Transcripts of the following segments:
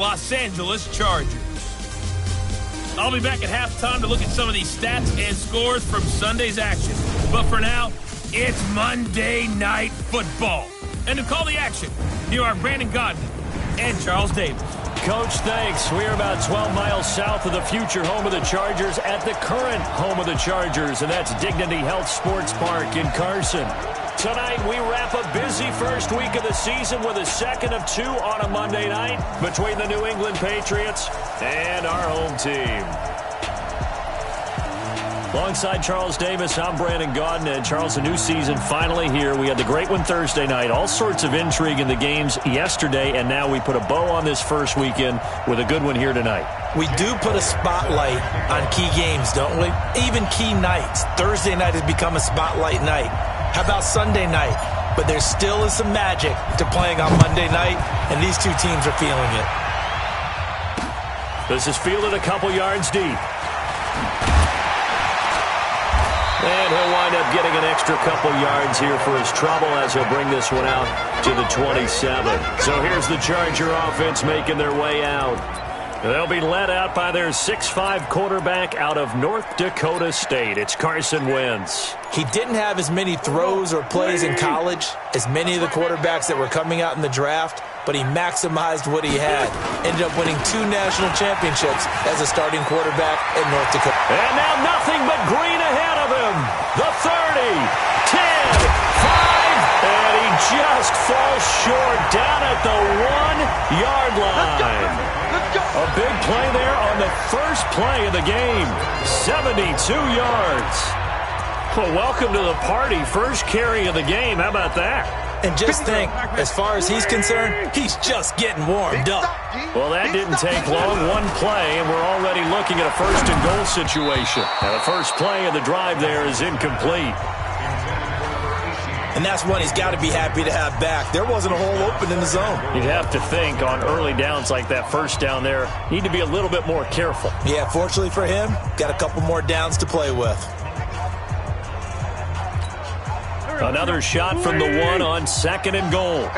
Los Angeles Chargers. I'll be back at halftime to look at some of these stats and scores from Sunday's action. But for now, it's Monday Night Football. And to call the action, here are Brandon Gaudin and Charles Davis. Coach, thanks. We're about 12 miles south of the future home of the Chargers at the current home of the Chargers, and that's Dignity Health Sports Park in Carson. Tonight, we wrap a busy first week of the season with a second of two on a Monday night between the New England Patriots and our home team. Alongside Charles Davis, I'm Brandon Gaudin. And Charles, a new season finally here. We had the great one Thursday night. All sorts of intrigue in the games yesterday, and now we put a bow on this first weekend with a good one here tonight. We do put a spotlight on key games, don't we? Even key nights. Thursday night has become a spotlight night. How about Sunday night? But there still is some magic to playing on Monday night, and these two teams are feeling it. This is fielded a couple yards deep. And he'll wind up getting an extra couple yards here for his trouble as he'll bring this one out to the 27. So here's the Charger offense making their way out. They'll be led out by their 6'5" quarterback out of North Dakota State. It's Carson Wentz. He didn't have as many throws or plays in college as many of the quarterbacks that were coming out in the draft, but he maximized what he had. Ended up winning 2 national championships as a starting quarterback at North Dakota. And now nothing but green ahead of him. The 30, 10, 5, and he just falls short down at the 1-yard line. A big play there on the first play of the game. 72 yards. Well, welcome to the party. First carry of the game. How about that? And just think, as far as he's concerned, he's just getting warmed up. Well, that didn't take long. One play, and we're already looking at a first-and-goal situation. Now, the first play of the drive there is incomplete. And that's one he's got to be happy to have back. There wasn't a hole open in the zone. You'd have to think on early downs like that first down there, need to be a little bit more careful. Yeah, fortunately for him, got a couple more downs to play with. Another shot from the 1 on 2nd and goal.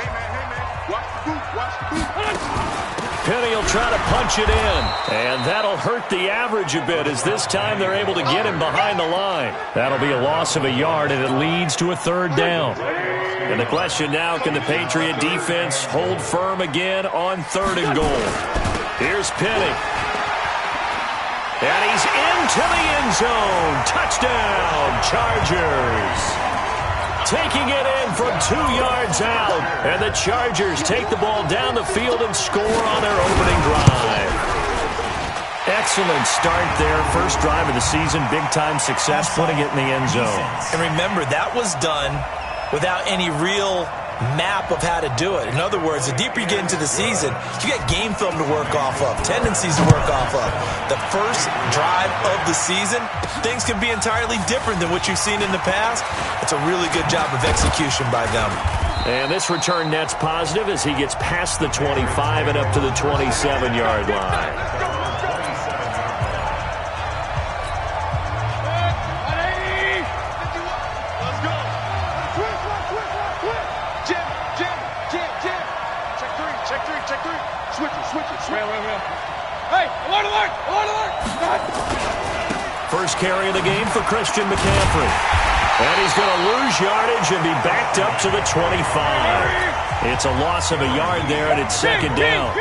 Penny will try to punch it in, and that'll hurt the average a bit as this time they're able to get him behind the line. That'll be a loss of a yard, and it leads to a 3rd down. And the question now, can the Patriot defense hold firm again on 3rd and goal? Here's Penny. And he's into the end zone. Touchdown, Chargers. Taking it in from 2 yards out. And the Chargers take the ball down the field and score on their opening drive. Excellent start there. First drive of the season. Big-time success putting it in the end zone. And remember, that was done without any real map of how to do it. In other words, the deeper you get into the season, you got game film to work off of, tendencies to work off of. The first drive of the season, things can be entirely different than what you've seen in the past. It's a really good job of execution by them. And this return net's positive as he gets past the 25 and up to the 27-yard line. First carry of the game for Christian McCaffrey. And he's going to lose yardage and be backed up to the 25. It's a loss of a yard there, and it's 2nd down.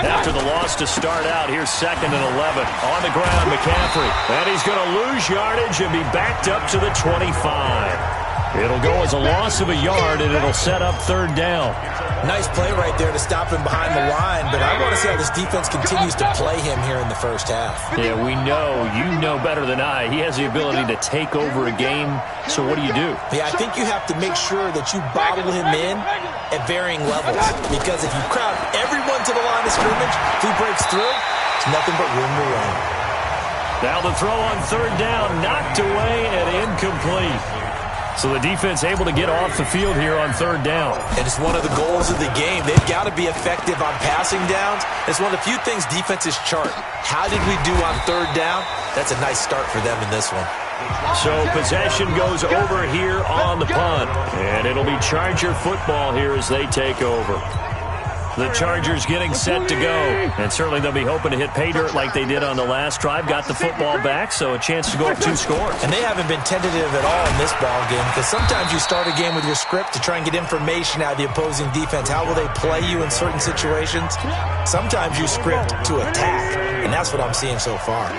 After the loss to start out, here's 2nd and 11. On the ground, McCaffrey. And he's going to lose yardage and be backed up to the 25. It'll go as a loss of a yard, and it'll set up 3rd down. Nice play right there to stop him behind the line, but I want to see how this defense continues to play him here in the first half. Yeah, we know. You know better than I. He has the ability to take over a game, so what do you do? Yeah, I think you have to make sure that you bottle him in at varying levels, because if you crowd everyone to the line of scrimmage, if he breaks through, it's nothing but room to run. Now the throw on 3rd down, knocked away and incomplete. So the defense able to get off the field here on 3rd down. And it's one of the goals of the game. They've got to be effective on passing downs. It's one of the few things defenses chart. How did we do on 3rd down? That's a nice start for them in this one. So possession goes over here on the punt. And it'll be Charger football here as they take over. The Chargers getting set to go. And certainly they'll be hoping to hit pay dirt like they did on the last drive. Got the football back, so a chance to go up 2 scores. And they haven't been tentative at all in this ball game, because sometimes you start a game with your script to try and get information out of the opposing defense. How will they play you in certain situations? Sometimes you script to attack, and that's what I'm seeing so far.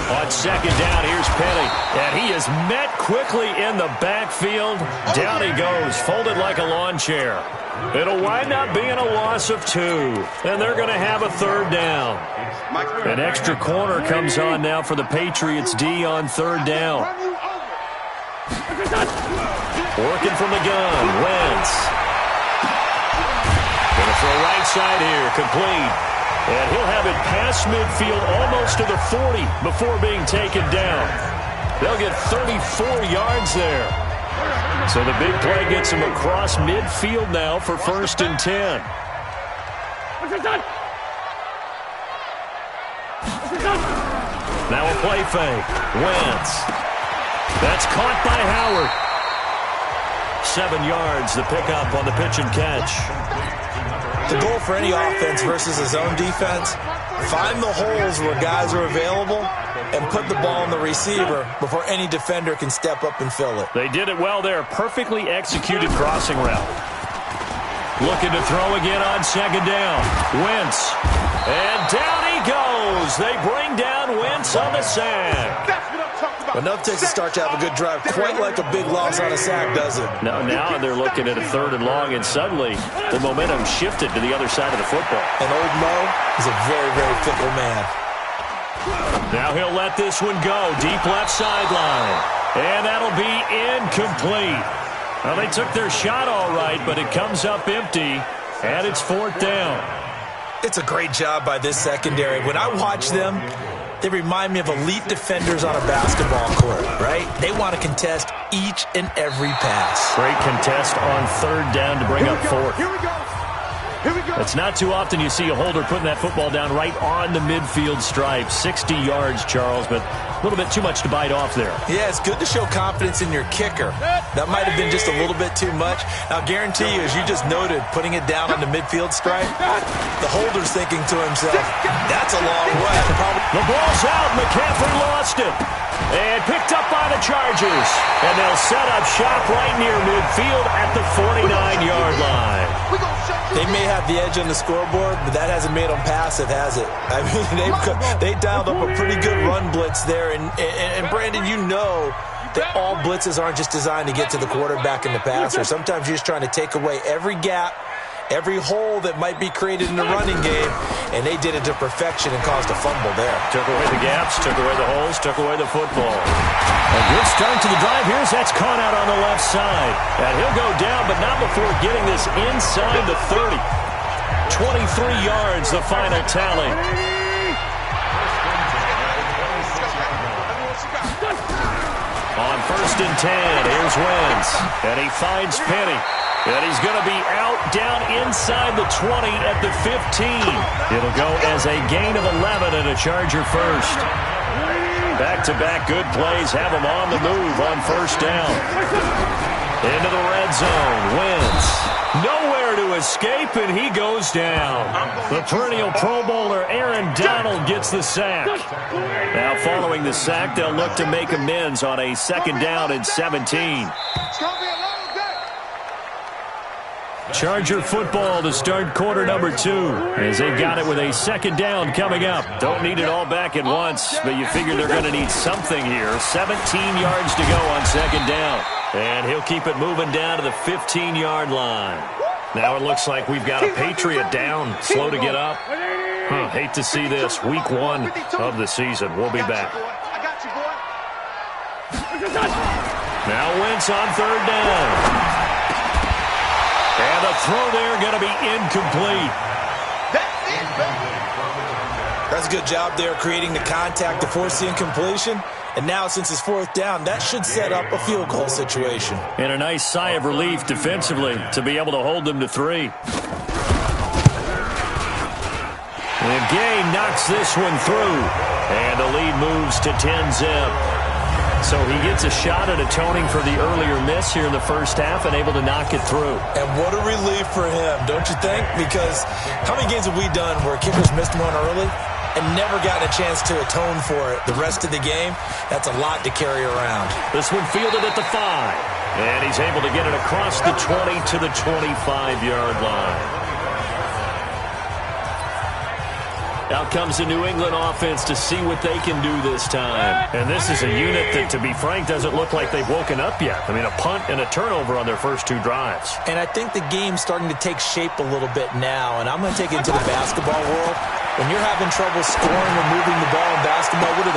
On second down, here's Penny. And he is met quickly in the backfield. Down he goes, folded like a lawn chair. It'll wind up being a loss of 2. And they're going to have a 3rd down. An extra corner comes on now for the Patriots D on 3rd down. Working from the gun, Wentz. Going to throw right side here, complete. And he'll have it past midfield almost to the 40 before being taken down. They'll get 34 yards there. So the big play gets him across midfield now for 1st and 10. Now a play fake. Wentz. That's caught by Howard. 7 yards, the pickup on the pitch and catch. The goal for any offense versus a zone defense, find the holes where guys are available and put the ball in the receiver before any defender can step up and fill it. They did it well there. Perfectly executed crossing route. Looking to throw again on second down. Wentz. And down he goes. They bring down Wentz on the sack. Enough takes to start to have a good drive. Quite like a big loss on a sack, does it? Now they're looking at a 3rd and long, and suddenly the momentum shifted to the other side of the football. And old Mo is a very, very fickle man. Now he'll let this one go. Deep left sideline. And that'll be incomplete. Well, they took their shot all right, but it comes up empty, and it's 4th down. It's a great job by this secondary. When I watch them, they remind me of elite defenders on a basketball court, right? They want to contest each and every pass. Great contest on 3rd down to bring up 4th. Here we go. It's not too often you see a holder putting that football down right on the midfield stripe. 60 yards, Charles, but a little bit too much to bite off there. Yeah, it's good to show confidence in your kicker. That might have been just a little bit too much. I'll guarantee you, as you just noted, putting it down on the midfield stripe, the holder's thinking to himself, that's a long way. The ball's out. McCaffrey lost it. And picked up by the Chargers. And they'll set up shop right near midfield at the 49-yard line. They may have the edge on the scoreboard, but that hasn't made them passive, has it? I mean, they dialed up a pretty good run blitz there. And Brandon, you know that all blitzes aren't just designed to get to the quarterback in the passer. Sometimes you're just trying to take away every gap, every hole that might be created in the running game, and they did it to perfection and caused a fumble there. Took away the gaps, took away the holes, took away the football. A good start to the drive. Here's that's caught out on the left side. And he'll go down, but not before getting this inside the 30. 23 yards, the final tally. On 1st and 10, here's Wentz. And he finds Penny. And he's going to be out down inside the 20 at the 15. It'll go as a gain of 11 and a Charger first. Back-to-back good plays have him on the move on 1st down. Into the red zone. Wentz. Nowhere to escape, and he goes down. The perennial Pro Bowler Aaron Donald gets the sack. Now following the sack, they'll look to make amends on a 2nd down and 17. Charger football to start quarter number 2 as they've got it with a 2nd down coming up. Don't need it all back at once, but you figure they're going to need something here. 17 yards to go on 2nd down. And he'll keep it moving down to the 15-yard line. Now it looks like we've got a Patriot down, slow to get up. Hate to see this. Week 1 of the season. We'll be back. Now Wentz on 3rd down. And the throw there going to be incomplete. That's a good job there creating the contact to force the incompletion. And now since it's 4th down, that should set up a field goal situation. And a nice sigh of relief defensively to be able to hold them to 3. And Gay knocks this one through. And the lead moves to 10-zip. So he gets a shot at atoning for the earlier miss here in the first half and able to knock it through. And what a relief for him, don't you think? Because how many games have we done where kickers missed one early and never gotten a chance to atone for it the rest of the game? That's a lot to carry around. This one fielded at the 5. And he's able to get it across the 20 to the 25-yard line. Out comes the New England offense to see what they can do this time. And this is a unit that, to be frank, doesn't look like they've woken up yet. I mean, a punt and a turnover on their first 2 drives. And I think the game's starting to take shape a little bit now. And I'm going to take it into the basketball world. When you're having trouble scoring or moving the ball in basketball, what do?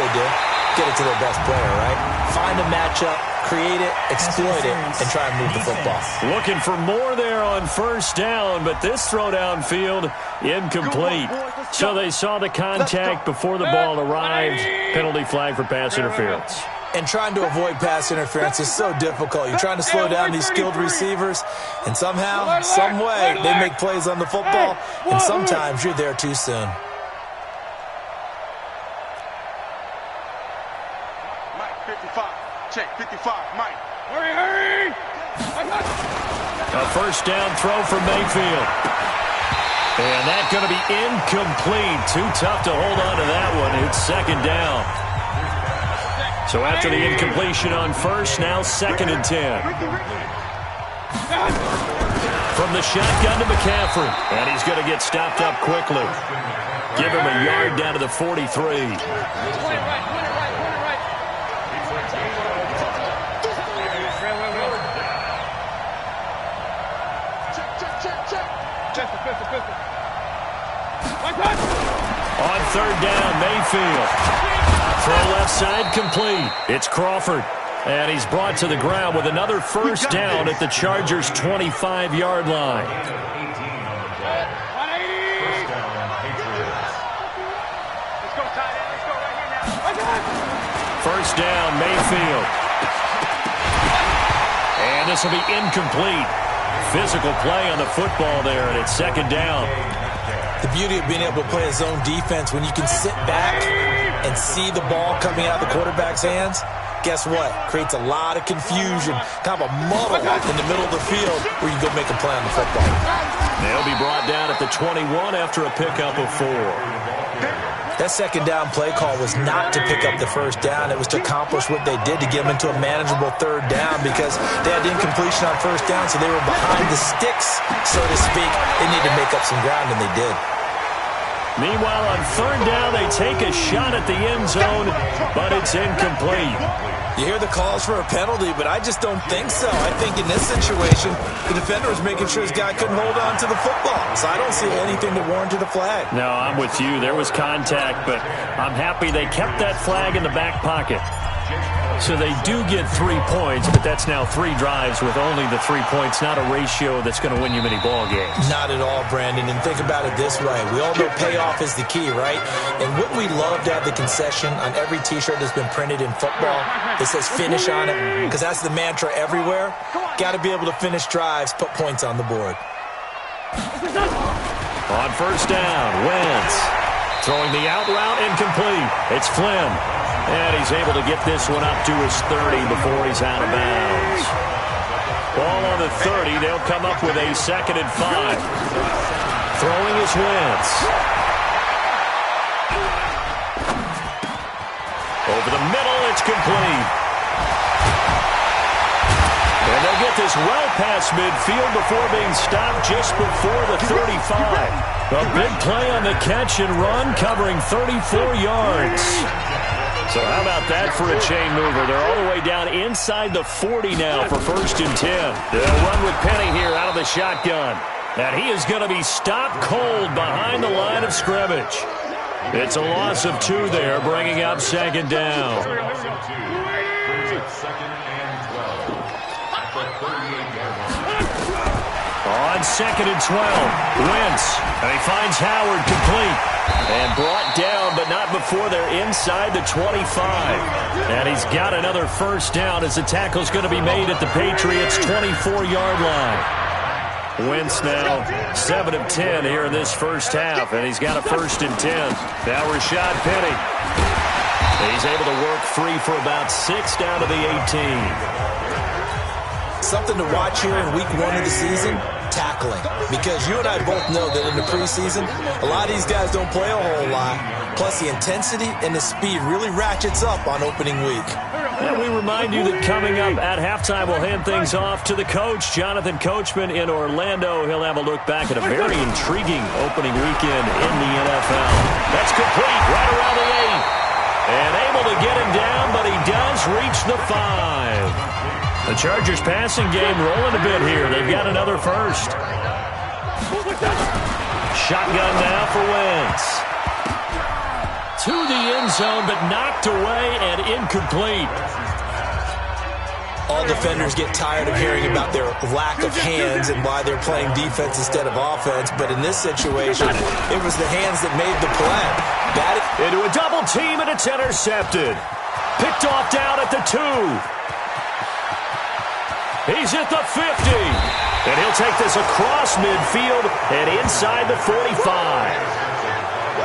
Get it to their best player, right? Find a matchup, create it, exploit it, and try and move the football. Looking for more there on first down, but this throw downfield, incomplete. So they saw the contact before the ball arrived. Penalty flag for pass interference. And trying to avoid pass interference is so difficult. You're trying to slow down these skilled receivers, and somehow, some way, they make plays on the football, and sometimes you're there too soon. Check 55, Mike. A Hurry! first down throw for Mayfield. And that's going to be incomplete. Too tough to hold on to that one. It's second down. So after the incompletion on first, now 2nd and 10. From the shotgun to McCaffrey. And he's going to get stopped up quickly. Give him a yard down to the 43. On third down, Mayfield. Throw left side complete. It's Crawford. And he's brought to the ground with another first down at the Chargers' 25-yard line. First down, Mayfield. And this will be incomplete. Physical play on the football there, and it's second down. The beauty of being able to play a zone defense when you can sit back and see the ball coming out of the quarterback's hands, guess what? Creates a lot of confusion, kind of a muddle in the middle of the field where you go make a play on the football. They'll be brought down at the 21 after a pickup of 4. That second down play call was not to pick up the first down. It was to accomplish what they did to get them into a manageable third down because they had incompletion on first down, so they were behind the sticks, so to speak. They needed to make up some ground, and they did. Meanwhile, on third down, they take a shot at the end zone, but it's incomplete. You hear the calls for a penalty, but I just don't think so. I think in this situation, the defender was making sure his guy couldn't hold on to the football. So I don't see anything that warranted a flag. No, I'm with you. There was contact, but I'm happy they kept that flag in the back pocket. So they do get 3 points, but that's now 3 drives with only the 3 points, not a ratio that's going to win you many ball games. Not at all, Brandon. And think about it this way. We all know payoff is the key, right? And wouldn't we love to have the concession on every T-shirt that's been printed in football that says finish on it? Because that's the mantra everywhere. Got to be able to finish drives, put points on the board. On first down, Wentz. Throwing the out route, incomplete. It's Flynn. And he's able to get this one up to his 30 before he's out of bounds. Ball on the 30. They'll come up with a 2nd and 5. Throwing is Wentz. Over the middle, it's complete. And they'll get this well past midfield before being stopped just before the 35. A big play on the catch and run, covering 34 yards. So how about that for a chain mover? They're all the way down inside the 40 now for 1st and 10. They'll run with Penny here out of the shotgun. And he is going to be stopped cold behind the line of scrimmage. It's a loss of 2 there, bringing up 2nd down. On 2nd and 12, Wentz. And he finds Howard complete. And brought down, but not before they're inside the 25. And he's got another first down as the tackle's going to be made at the Patriots' 24-yard line. Wentz now 7 of 10 here in this first half, and he's got a 1st and 10. Now Rashad Penny. He's able to work free for about 6 down to the 18. Something to watch here in week 1 of the season, tackling. Because you and I both know that in the preseason, a lot of these guys don't play a whole lot. Plus, the intensity and the speed really ratchets up on opening week. And we remind you that coming up at halftime, we'll hand things off to the coach, Jonathan Coachman in Orlando. He'll have a look back at a very intriguing opening weekend in the NFL. That's complete right around the 8. And able to get him down, but he does reach the 5. The Chargers passing game rolling a bit here. They've got another first. Shotgun now for Wentz. To the end zone, but knocked away and incomplete. All defenders get tired of hearing about their lack of hands and why they're playing defense instead of offense. But in this situation, it was the hands that made the play. Into a double team, and it's intercepted. Picked off down at the 2. He's at the 50. And he'll take this across midfield and inside the 45.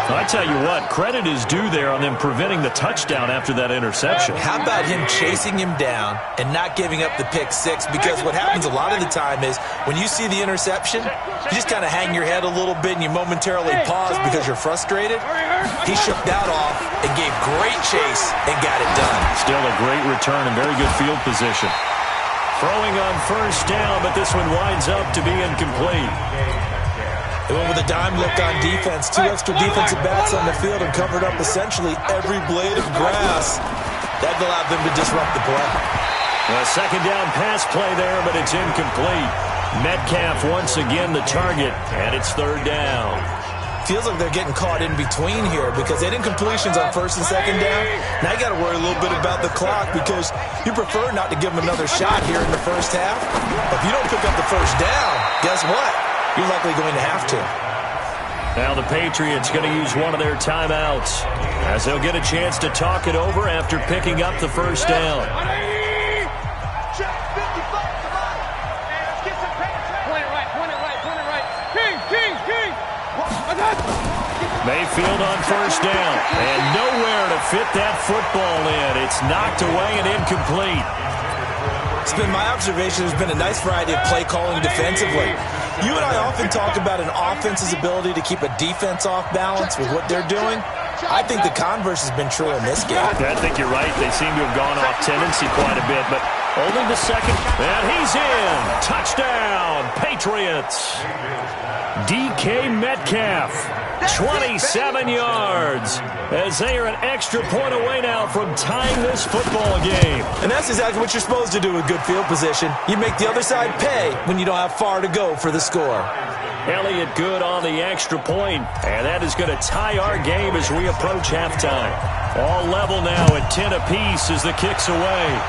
I tell you what, credit is due there on them preventing the touchdown after that interception. How about him chasing him down and not giving up the pick 6? Because what happens a lot of the time is when you see the interception, you just kind of hang your head a little bit and you momentarily pause because you're frustrated. He shook that off and gave great chase and got it done. Still a great return and very good field position. Throwing on first down, but this one winds up to be incomplete. They went with a dime look on defense. 2 extra defensive backs on the field and covered up essentially every blade of grass. That allowed them to disrupt the play. A second down pass play there, but it's incomplete. Metcalf once again the target, and it's third down. Feels like they're getting caught in between here because they had incompletions on first and second down. Now you got to worry a little bit about the clock because you prefer not to give them another shot here in the first half. If you don't pick up the first down, guess what? You're likely going to have to. Now the Patriots going to use one of their timeouts as they'll get a chance to talk it over after picking up the first down. Mayfield on first down, and nowhere to fit that football in. It's knocked away and incomplete. It's been my observation there's been a nice variety of play calling defensively. You and I often talk about an offense's ability to keep a defense off balance with what they're doing. I think the converse has been true in this game. I think you're right. They seem to have gone off tendency quite a bit, but only the second. And he's in. Touchdown, Patriots. DK Metcalf, 27 yards, as they are an extra point away now from tying this football game. And that's exactly what you're supposed to do with good field position. You make the other side pay when you don't have far to go for the score. Elliott good on the extra point, and that is going to tie our game as we approach halftime. All level now at 10 apiece as the kick's away.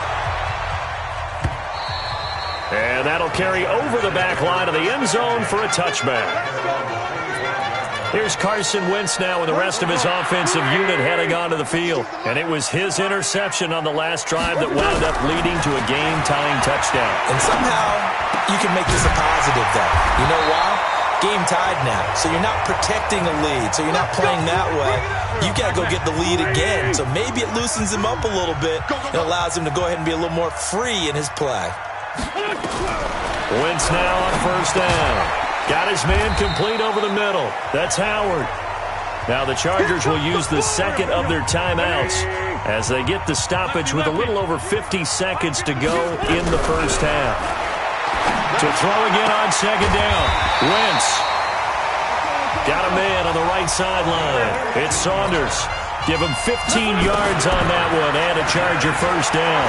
And that'll carry over the back line of the end zone for a touchback. Here's Carson Wentz now with the rest of his offensive unit heading onto the field. And it was his interception on the last drive that wound up leading to a game-tying touchdown. And somehow you can make this a positive, though. You know why? Game tied now. So you're not protecting a lead. So you're not playing that way. You've got to go get the lead again. So maybe it loosens him up a little bit and allows him to go ahead and be a little more free in his play. Wentz now on first down. Got his man complete over the middle. That's Howard. Now the Chargers will use the second of their timeouts as they get the stoppage with a little over 50 seconds to go in the first half. To throw again on second down. Wentz. Got a man on the right sideline. It's Saunders. Give him 15 yards on that one and a Charger first down.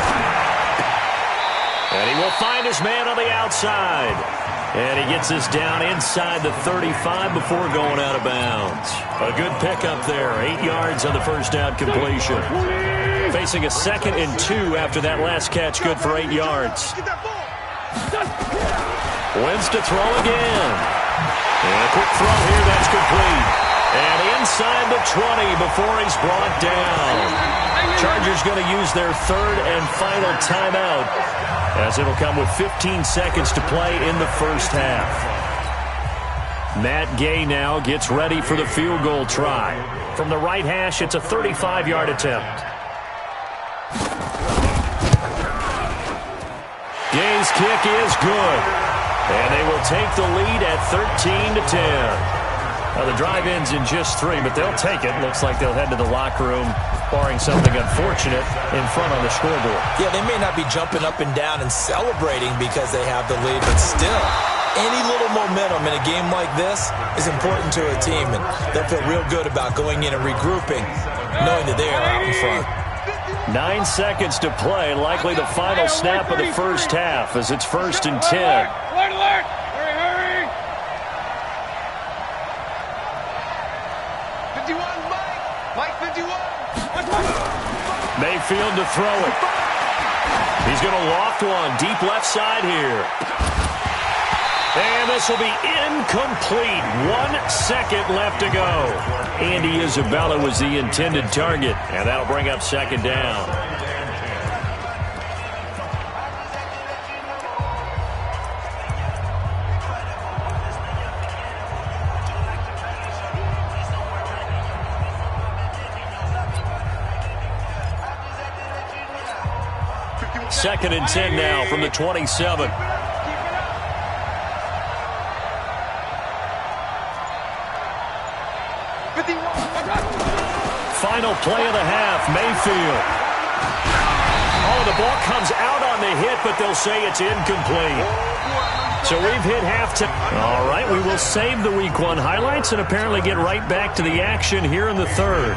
And he will find his man on the outside. And he gets this down inside the 35 before going out of bounds. A good pickup there. 8 yards on the first down completion. Facing a 2nd and 2 after that last catch. Good for 8 yards. Wentz to throw again. And a quick throw here. That's complete. And inside the 20 before he's brought down. Chargers going to use their third and final timeout, as it'll come with 15 seconds to play in the first half. Matt Gay now gets ready for the field goal try. From the right hash, it's a 35-yard attempt. Gay's kick is good. And they will take the lead at 13-10. Now, the drive ends in just 3, but they'll take it. Looks like they'll head to the locker room, barring something unfortunate, in front on the scoreboard. Yeah, they may not be jumping up and down and celebrating because they have the lead, but still, any little momentum in a game like this is important to a team, and they'll feel real good about going in and regrouping, knowing that they are out in front. 9 seconds to play, likely the final snap of the first half as it's 1st and 10. Alert, alert! Hurry, hurry! 51, Mike! Mike 51! Mayfield to throw it. He's going to loft one deep left side here. And this will be incomplete. 1 second left to go. Andy Isabella was the intended target, and that'll bring up 2nd down. Second and 10 now from the 27. Final play of the half, Mayfield. Oh, the ball comes out on the hit, but they'll say it's incomplete. So we've hit halftime. All right, we will save the Week 1 highlights and apparently get right back to the action here in the 3rd.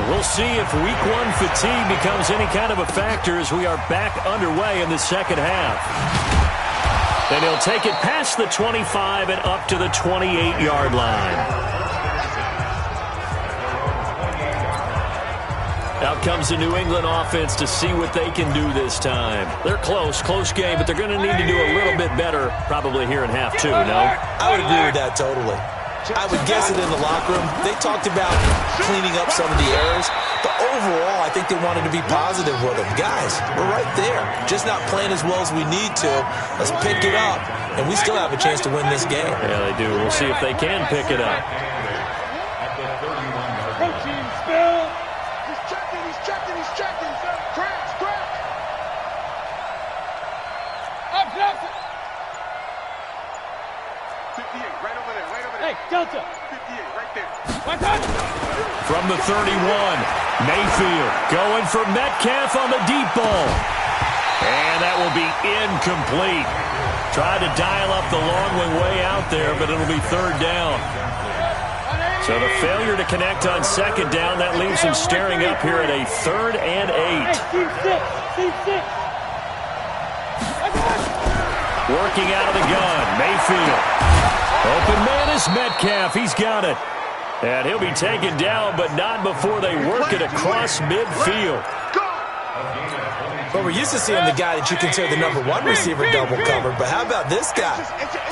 We'll see if Week 1 fatigue becomes any kind of a factor as we are back underway in the 2nd half. And he'll take it past the 25 and up to the 28-yard line. Out comes the New England offense to see what they can do this time. They're close game, but they're going to need to do a little bit better probably here in half 2, no? I would agree with that totally. I would guess it in the locker room. They talked about cleaning up some of the errors, but overall, I think they wanted to be positive with them. Guys, we're right there. Just not playing as well as we need to. Let's pick it up, and we still have a chance to win this game. Yeah, they do. We'll see if they can pick it up. Protein spill! He's checking. Cracks! Up, Johnson! 58, right over there. Hey, Delta! 58, right there. From the 31, Mayfield going for Metcalf on the deep ball. And that will be incomplete. Tried to dial up the long one way out there, but it'll be 3rd down. So the failure to connect on 2nd down, that leaves him staring up here at a 3rd and 8. Working out of the gun, Mayfield. Open man is Metcalf. He's got it. And he'll be taken down, but not before they work it across midfield. Well, we're used to seeing the guy that you consider the #1 receiver double covered, but how about this guy?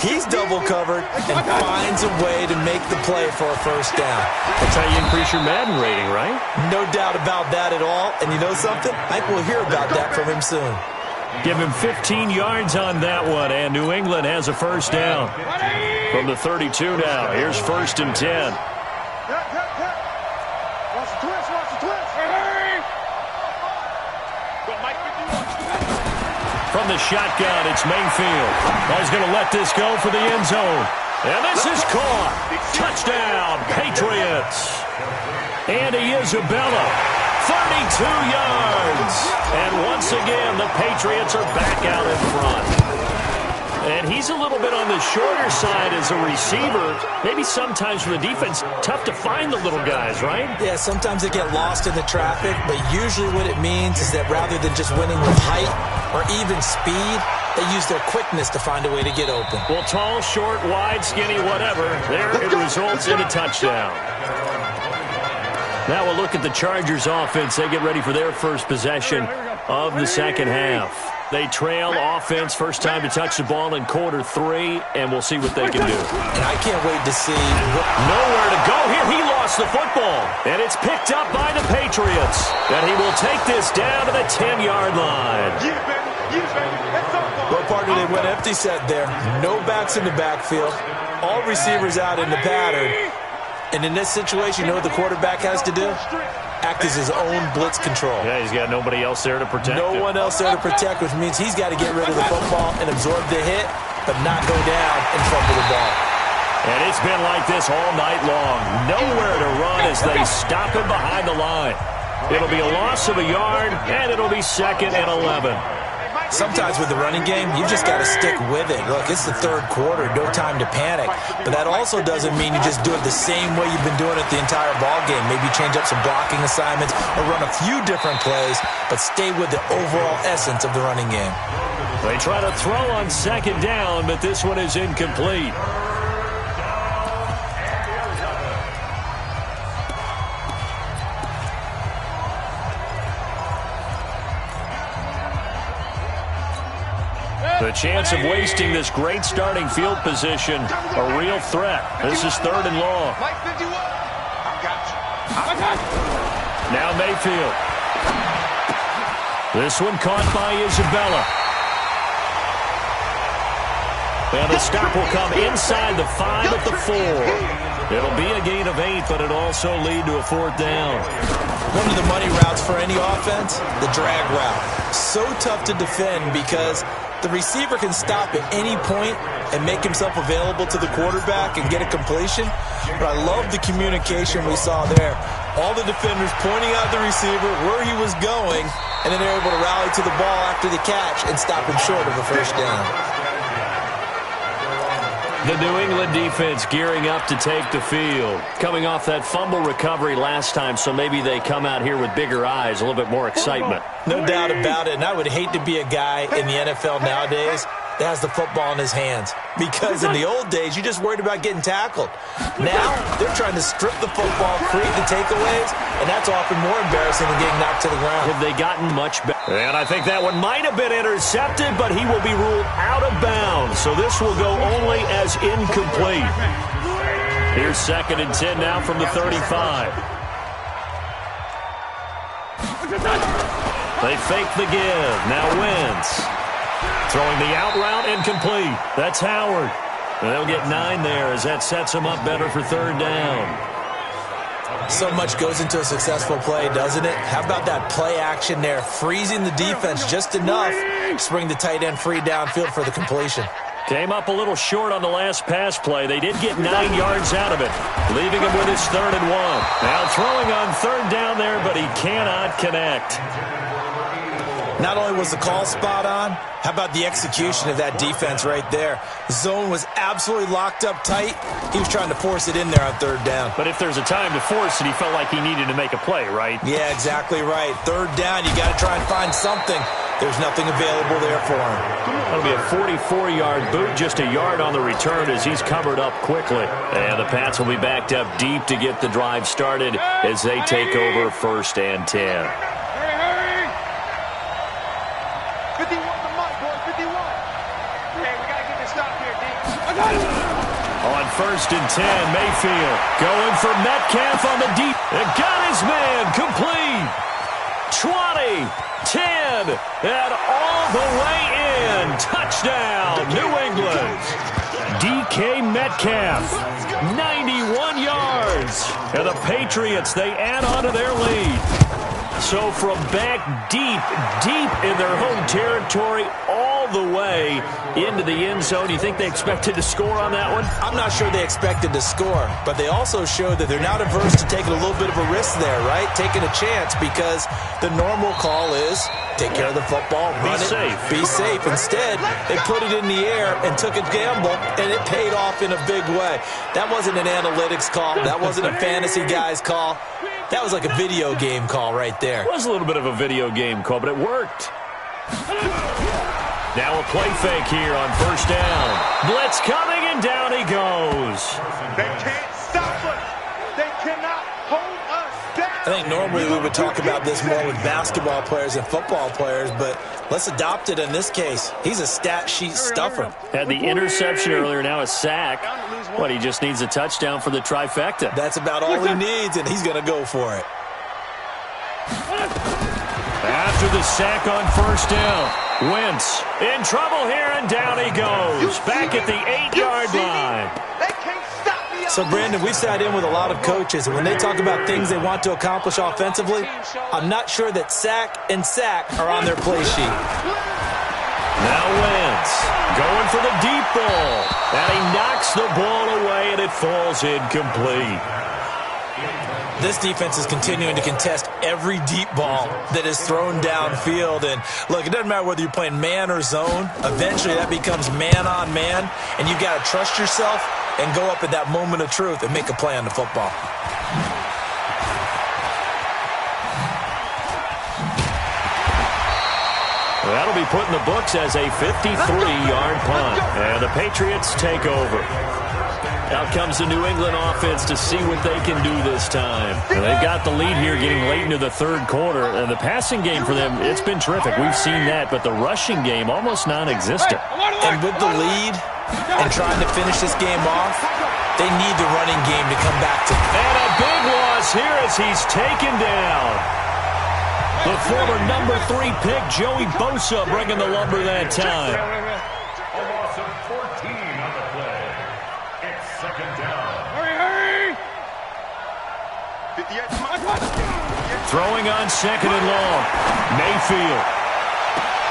He's double covered and finds a way to make the play for a 1st down. That's how you increase your Madden rating, right? No doubt about that at all. And you know something? I think we'll hear about that from him soon. Give him 15 yards on that one, and New England has a 1st down. From the 32 now, here's 1st and 10. Watch the twist. Hurry! Go, Mike 51. From the shotgun, it's Mayfield. He's going to let this go for the end zone. And this is caught. Touchdown, Patriots. Andy Isabella, 32 yards. And once again, the Patriots are back out in front. And he's a little bit on the shorter side as a receiver. Maybe sometimes for the defense, tough to find the little guys, right? Yeah, sometimes they get lost in the traffic, but usually what it means is that rather than just winning with height or even speed, they use their quickness to find a way to get open. Well, tall, short, wide, skinny, whatever, there it results in a touchdown. Now we'll look at the Chargers offense. They get ready for their first possession of the 2nd half. They trail offense, first time to touch the ball in quarter 3, and we'll see what they can do. And I can't wait to see. Nowhere to go here. He lost the football, and it's picked up by the Patriots. And he will take this down to the 10-yard line. Well, partner, they went empty set there. No backs in the backfield. All receivers out in the pattern. And in this situation, you know what the quarterback has to do? act as his own blitz control. Yeah, he's got nobody else there to protect him. No one else there to protect, which means he's got to get rid of the football and absorb the hit, but not go down and fumble the ball. And it's been like this all night long. Nowhere to run as they stop him behind the line. It'll be a loss of a yard, and it'll be 2nd and 11. Sometimes with the running game, you just got to stick with it. Look, it's the third quarter, no time to panic. But that also doesn't mean you just do it the same way you've been doing it the entire ball game. Maybe change up some blocking assignments or run a few different plays, but stay with the overall essence of the running game. They try to throw on 2nd down, but this one is incomplete. The chance of wasting this great starting field position, a real threat. This is 3rd and long. Now Mayfield. This one caught by Isabella. And the stop will come inside the 5 at the 4. It'll be a gain of 8, but it also lead to a 4th down. One of the money routes for any offense, the drag route. So tough to defend because the receiver can stop at any point and make himself available to the quarterback and get a completion. But I love the communication we saw there. All the defenders pointing out the receiver, where he was going, and then they're able to rally to the ball after the catch and stop him short of a 1st down. The New England defense gearing up to take the field. Coming off that fumble recovery last time, so maybe they come out here with bigger eyes, a little bit more excitement. No doubt about it, and I would hate to be a guy in the NFL nowadays that has the football in his hands. Because in the old days, you just worried about getting tackled. Now, they're trying to strip the football, create the takeaways, and that's often more embarrassing than getting knocked to the ground. Have they gotten much better? And I think that one might have been intercepted, but he will be ruled out of bounds. So this will go only as incomplete. Here's 2nd and 10 now from the 35. They fake the give. Now Wentz. Throwing the out route incomplete. That's Howard. And they'll get 9 there as that sets them up better for 3rd down. So much goes into a successful play, doesn't it? How about that play action there? Freezing the defense just enough to bring the tight end free downfield for the completion. Came up a little short on the last pass play. They did get 9 yards out of it, leaving him with his 3rd and 1. Now throwing on 3rd down there, but he cannot connect. Not only was the call spot on, how about the execution of that defense right there? Zone was absolutely locked up tight. He was trying to force it in there on 3rd down. But if there's a time to force it, he felt like he needed to make a play, right? Yeah, exactly right. 3rd down, you got to try and find something. There's nothing available there for him. That'll be a 44-yard boot, just a yard on the return as he's covered up quickly. And the Pats will be backed up deep to get the drive started as they take over 1st and 10. 51 the mark, boy, 51. Hey, we got to get this stop here, D. I got it. On 1st and 10, Mayfield going for Metcalf on the deep. And got his man complete. 20, 10, and all the way in. Touchdown, New England. DK Metcalf, 91 yards. And the Patriots, they add on to their lead. So from back deep in their home territory, all the way into the end zone, you think they expected to score on that one? I'm not sure they expected to score, but they also showed that they're not averse to taking a little bit of a risk there, right? Taking a chance, because the normal call is take care of the football, run it, be safe. Instead, they put it in the air and took a gamble, and it paid off in a big way. That wasn't an analytics call. That wasn't a fantasy guy's call. That was like a video game call right there. It was a little bit of a video game call, but it worked. Now a play fake here on 1st down. Blitz coming, and down he goes. They can't stop us. They cannot hold us down. I think normally we would talk about this more with basketball players and football players, but let's adopt it in this case. He's a stat sheet stuffer. Had the interception earlier, now a sack. What, he just needs a touchdown for the trifecta. That's about all he needs, and he's going to go for it. After the sack on 1st down, Wentz in trouble here, and down he goes. Back at the 8-yard line. They can't stop me So, Brandon, we've sat in with a lot of coaches, and when they talk about things they want to accomplish offensively, I'm not sure that sack and sack are on their play sheet. Now Wentz going for the deep ball, and he knocks the ball away, and it falls incomplete. This defense is continuing to contest every deep ball that is thrown downfield. And, look, it doesn't matter whether you're playing man or zone. Eventually, that becomes man-on-man, and you've got to trust yourself and go up at that moment of truth and make a play on the football. That'll be put in the books as a 53-yard punt, and the Patriots take over. Out comes the New England offense to see what they can do this time. And they've got the lead here getting late into the third quarter. And the passing game for them, it's been terrific. We've seen that, but the rushing game almost non-existent. And with the lead and trying to finish this game off, they need the running game to come back to. And a big loss here as he's taken down. The former number 3 pick, Joey Bosa, bringing the lumber that time. A loss of 14 on the play. It's second down. Hurry! Throwing on second and long. Mayfield.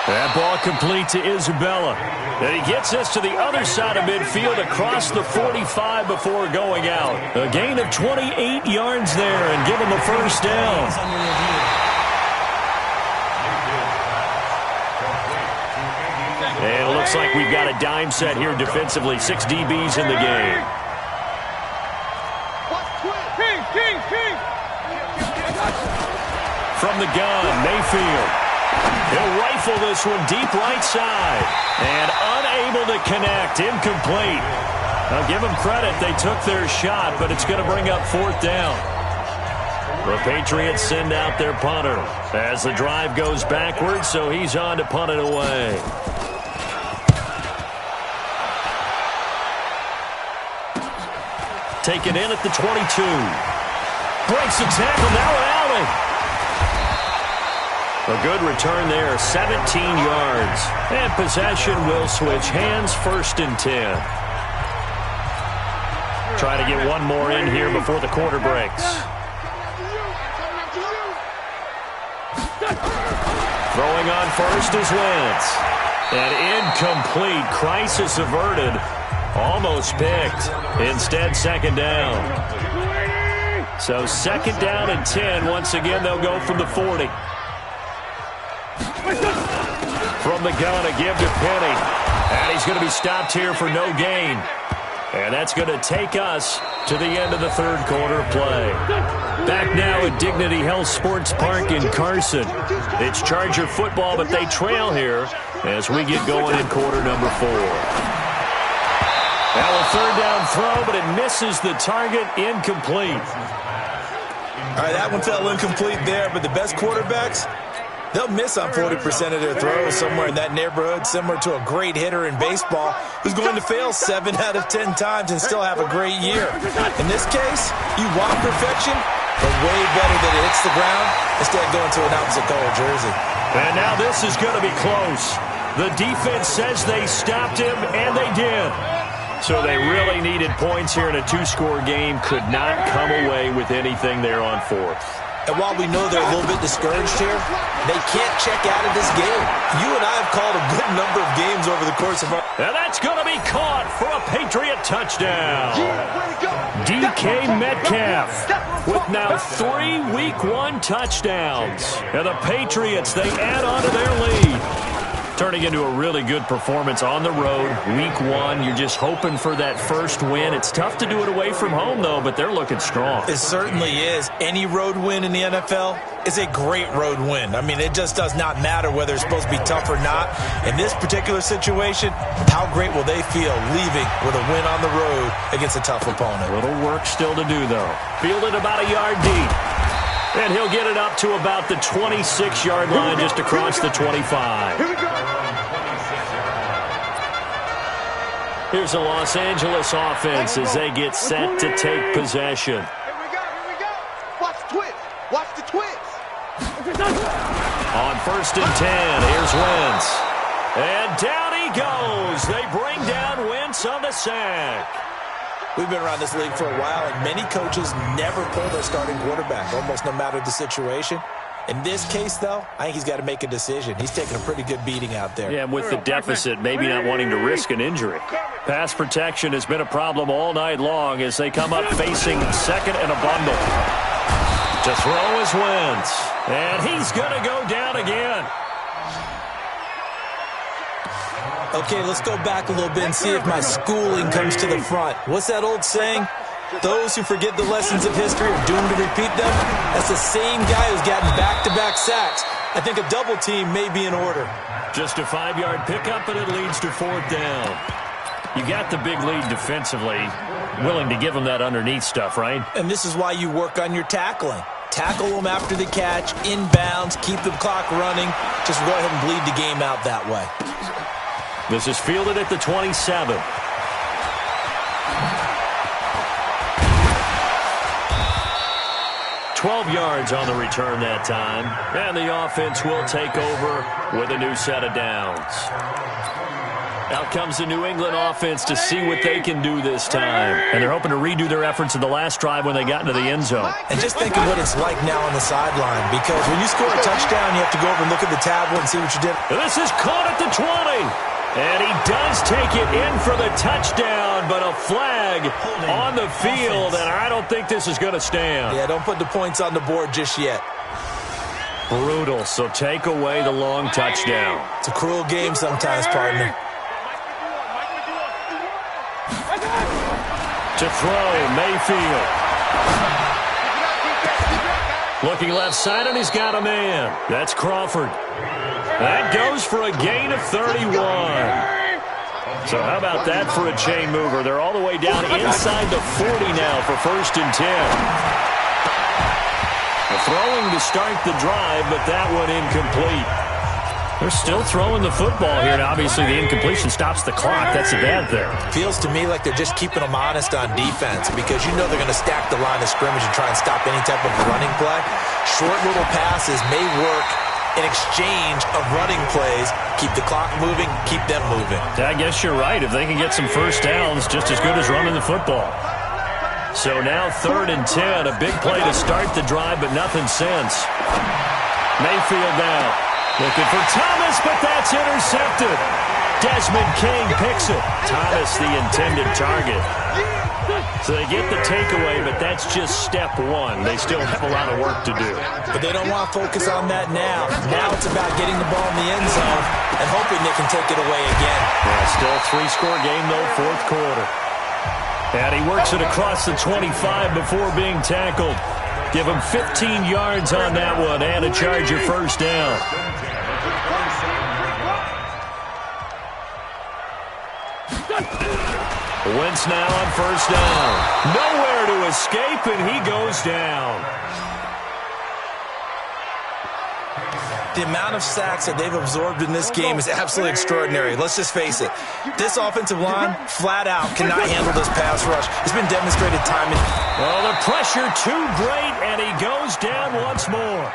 That ball complete to Isabella. And he gets us to the other side of midfield across the 45 before going out. A gain of 28 yards there and give him a first down. And it looks like we've got a dime set here defensively. 6 DBs in the game. From the gun, Mayfield. He'll rifle this one deep right side. And unable to connect. Incomplete. I'll give them credit. They took their shot, but it's going to bring up fourth down. The Patriots send out their punter as the drive goes backwards, so he's on to punt it away. Taken in at the 22. Breaks the tackle, now an alley. A good return there, 17 yards. And possession will switch hands, 1st and 10. Try to get one more in here before the quarter breaks. Throwing on first is Wentz. And incomplete, crisis averted. Almost picked. Instead, second down. So second down and 10. Once again, they'll go from the 40. From the gun, a give to Penny. And he's going to be stopped here for no gain. And that's going to take us to the end of the third quarter play. Back now at Dignity Health Sports Park in Carson. It's Charger football, but they trail here as we get going in quarter number 4. Now a third down throw, but it misses the target. Incomplete. All right, that one fell incomplete there, but the best quarterbacks, they'll miss on 40% of their throws somewhere in that neighborhood, similar to a great hitter in baseball who's going to fail 7 out of 10 times and still have a great year. In this case, you want perfection, but way better that it hits the ground instead of going to an opposite color jersey. And now this is going to be close. The defense says they stopped him, and they did. So they really needed points here in a 2-score game. Could not come away with anything there on 4th. And while we know they're a little bit discouraged here, they can't check out of this game. You and I have called a good number of games over the course of our... And that's going to be caught for a Patriot touchdown. DK Metcalf with now 3 Week 1 touchdowns. And the Patriots, they add on to their lead. Turning into a really good performance on the road. Week 1, you're just hoping for that first win. It's tough to do it away from home, though, but they're looking strong. It certainly is. Any road win in the NFL is a great road win. I mean, it just does not matter whether it's supposed to be tough or not. In this particular situation, how great will they feel leaving with a win on the road against a tough opponent? A little work still to do, though. Fielded about a yard deep. And he'll get it up to about the 26-yard line just across the 25. Here we go. Here's the Los Angeles offense as they get set to take possession. Here we go. Watch the twist. Watch the twist. On 1st and 10, here's Wentz. And down he goes. They bring down Wentz on the sack. We've been around this league for a while, and many coaches never pull their starting quarterback, almost no matter the situation. In this case, though, I think he's got to make a decision. He's taking a pretty good beating out there. Yeah, and with the deficit, maybe not wanting to risk an injury. Pass protection has been a problem all night long as they come up facing second and a bundle. To throw is Wentz. And he's going to go down again. Okay, let's go back a little bit and see if my schooling comes to the front. What's that old saying? Those who forget the lessons of history are doomed to repeat them. That's the same guy who's gotten back-to-back sacks. I think a double team may be in order. Just a 5-yard pickup, and it leads to fourth down. You got the big lead defensively. Willing to give them that underneath stuff, right? And this is why you work on your tackling. Tackle them after the catch, inbounds, keep the clock running. Just go ahead and bleed the game out that way. This is fielded at the 27. 12 yards on the return that time. And the offense will take over with a new set of downs. Out comes the New England offense to see what they can do this time. And they're hoping to redo their efforts in the last drive when they got into the end zone. And just think of what it's like now on the sideline. Because when you score a touchdown, you have to go over and look at the tablet and see what you did. This is caught at the 20. And he does take it in for the touchdown, but a flag on the field, and I don't think this is going to stand. Yeah, don't put the points on the board just yet. Brutal, so take away the long touchdown. It's a cruel game sometimes, partner. To throw, Mayfield. Looking left side, and he's got a man. That's Crawford. That goes for a gain of 31. So how about that for a chain mover? They're all the way down inside the 40 now for 1st and 10. A throwing to start the drive, but that one incomplete. They're still throwing the football here, and obviously the incompletion stops the clock. That's a bad thing. Feels to me like they're just keeping them honest on defense because you know they're going to stack the line of scrimmage and try and stop any type of running play. Short little passes may work in exchange of running plays. Keep the clock moving, keep them moving. I guess you're right. If they can get some first downs, just as good as running the football. So now 3rd and 10, a big play to start the drive, but nothing since. Mayfield now. Looking for Thomas, but that's intercepted. Desmond King picks it. Thomas, the intended target. So they get the takeaway, but that's just step one. They still have a lot of work to do. But they don't want to focus on that now. Now it's about getting the ball in the end zone and hoping they can take it away again. Yeah, still a 3-score game, though, 4th quarter. And he works it across the 25 before being tackled. Give him 15 yards on that one and a Charger first down. Wentz now on 1st down. Nowhere to escape, and he goes down. The amount of sacks that they've absorbed in this game is absolutely extraordinary. Let's just face it. This offensive line, flat out, cannot handle this pass rush. It's been demonstrated time and... Well, the pressure too great, and he goes down once more.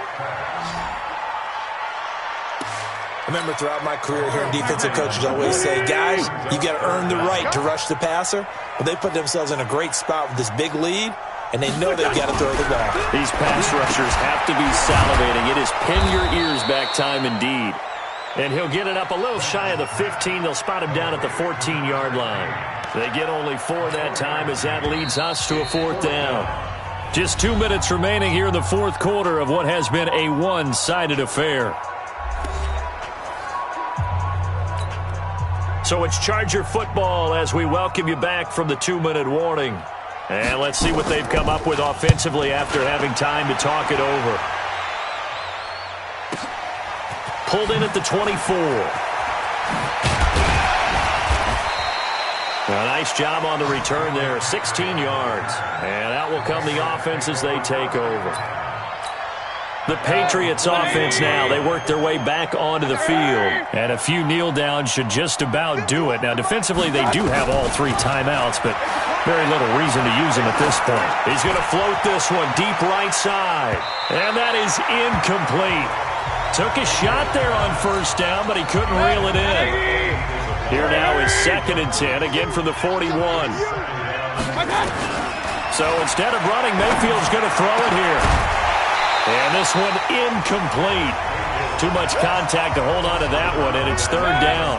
I remember throughout my career hearing defensive coaches always say, guys, you got to earn the right to rush the passer. But they put themselves in a great spot with this big lead, and they know they've got to throw the ball. These pass rushers have to be salivating. It is pin your ears back time indeed. And he'll get it up a little shy of the 15. They'll spot him down at the 14-yard line. They get only 4 that time as that leads us to a 4th down. Just 2 minutes remaining here in the 4th quarter of what has been a one-sided affair. So it's Charger football as we welcome you back from the 2-minute warning. And let's see what they've come up with offensively after having time to talk it over. Pulled in at the 24. A nice job on the return there, 16 yards. And out will come the offense as they take over. The Patriots offense now, they work their way back onto the field. And a few kneel downs should just about do it. Now, defensively, they do have all 3 timeouts, but very little reason to use them at this point. He's going to float this one deep right side. And that is incomplete. Took a shot there on 1st down, but he couldn't reel it in. Here now is 2nd and 10, again from the 41. So instead of running, Mayfield's going to throw it here. And this one incomplete. Too much contact to hold on to that one, and it's third down.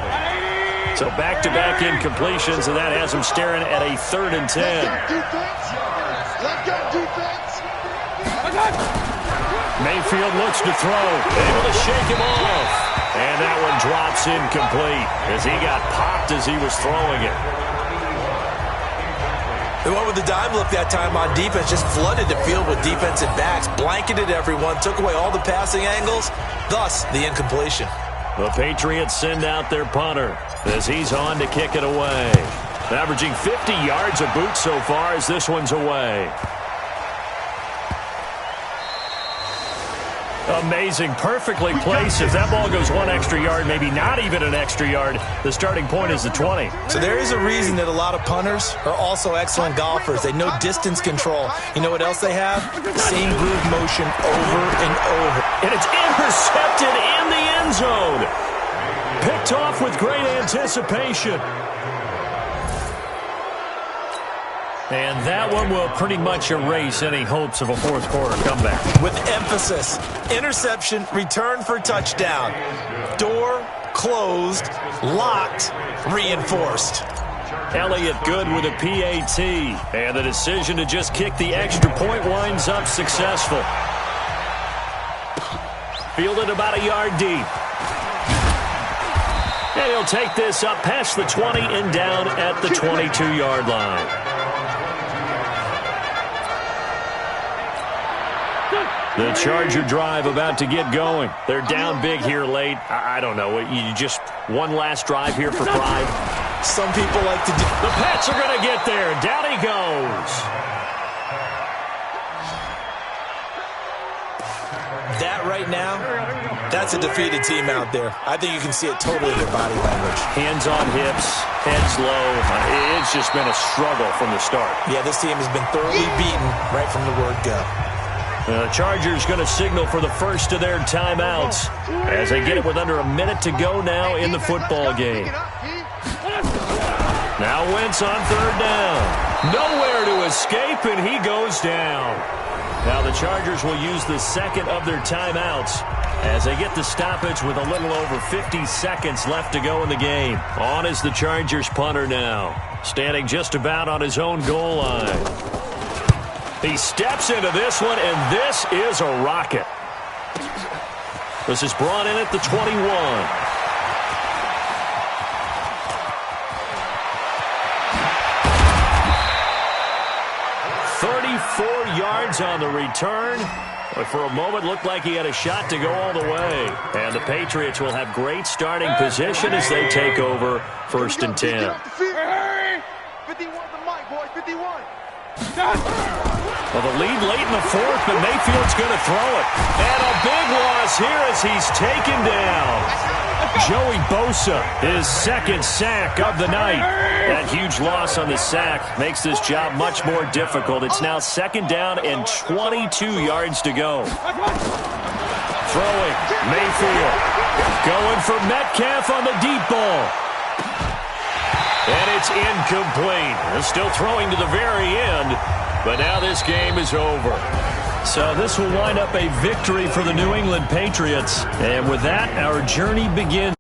So back-to-back incompletions, and that has him staring at a 3rd and 10. Mayfield looks to throw, able to shake him off. And that one drops incomplete as he got popped as he was throwing it. They went with the dime look that time on defense, just flooded the field with defensive backs, blanketed everyone, took away all the passing angles, thus the incompletion. The Patriots send out their punter as he's on to kick it away. Averaging 50 yards a boot so far as this one's away. Amazing, perfectly placed. If that ball goes 1 extra yard, maybe not even an extra yard, the starting point is the 20. So there is a reason that a lot of punters are also excellent golfers. They know distance control. You know what else they have? Same groove motion over and over. And it's intercepted in the end zone. Picked off with great anticipation. And that one will pretty much erase any hopes of a fourth quarter comeback. With emphasis, interception, return for touchdown. Door closed, locked, reinforced. Elliott good with a PAT. And the decision to just kick the extra point winds up successful. Fielded about a yard deep. And he'll take this up past the 20 and down at the 22-yard line. The Charger drive about to get going. They're down big here late. I don't know. You just one last drive here for pride. Some people like to do. The Pats are going to get there. Down he goes. That right now, that's a defeated team out there. I think you can see it totally in their body language. Hands on hips, heads low. It's just been a struggle from the start. Yeah, this team has been thoroughly beaten right from the word go. The Chargers going to signal for the first of their timeouts as they get it with under a minute to go now in the football game. Now Wentz on third down. Nowhere to escape, and he goes down. Now the Chargers will use the second of their timeouts as they get the stoppage with a little over 50 seconds left to go in the game. On is the Chargers punter now, standing just about on his own goal line. He steps into this one, and this is a rocket. This is brought in at the 21. 34 yards on the return. But for a moment, looked like he had a shot to go all the way. And the Patriots will have great starting position as they take over 1st and 10. 51 the mic, boys, 51. Well, the lead late in the fourth, but Mayfield's going to throw it. And a big loss here as he's taken down. Joey Bosa, his second sack of the night. That huge loss on the sack makes this job much more difficult. It's now 2nd down and 22 yards to go. Throwing, Mayfield. Going for Metcalf on the deep ball. And it's incomplete. They're still throwing to the very end, but now this game is over. So this will wind up a victory for the New England Patriots. And with that, our journey begins.